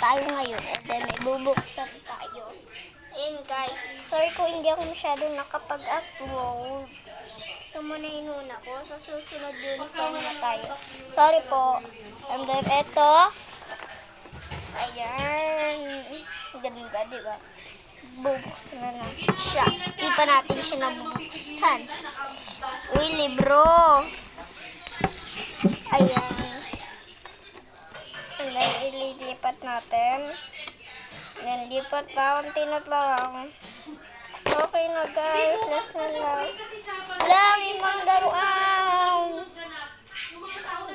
tayo ngayon. And then may bubuksan tayo. Ayun guys. Sorry kung hindi ako masyadong nakapag-upload. Ito muna inuna ko. Sa susunod uniform na tayo. Sorry po. And then ito. Ayan. Ganda, diba? Bubuksan na lang siya. Di pa natin siya nabubuksan. Uy, libro. Ayan. And then, ililipat natin. And lipat pa. Kunti na lang. Okay na guys. Last na last. Wala, may mga laruan.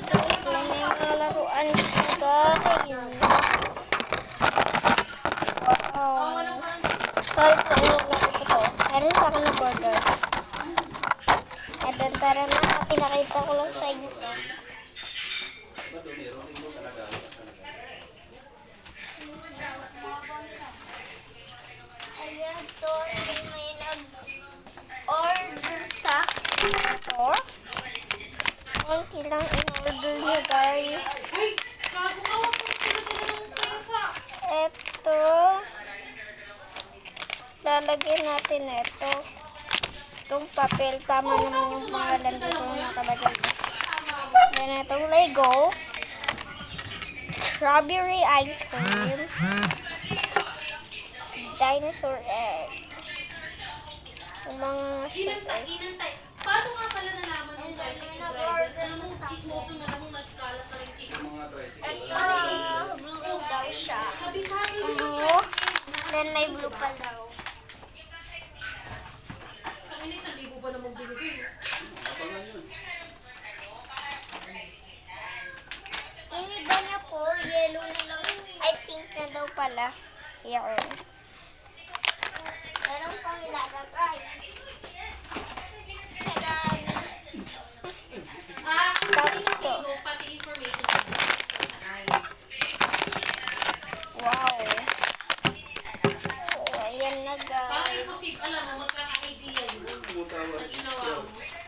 Guys, may mga laruan siya guys. Wow. Sorry po, ulit ko to. Meron sa akin na burger. And then, tara na. Pinakita ko lang sa inyo. Ayan, to. May nag-order sa ito. Kunti lang in-order niya, guys. Ito. Lalagyan natin ito. Itong papel. Tama naman yung pangalan dito na nakalagay. Then, itong Lego. Strawberry ice cream. Dinosaur egg. Yung mga sugars. Paano nga pala nalaman yung nag-order na sa chismoso na lang nagkalat na rin chismoso? Ito, blue daw siya. Blue. Then may blue pa daw. Kami ni 1,000 ba naman binigay? Iniba niya po, yellow na lang. Ay, pink na daw pala. Yan. Meron pang ilalagay. Tapos ito. Pati information. Wow. So, ayan na Parang guys. imposible, alam mo, magkaka-idea yun. Ang ginawa mo.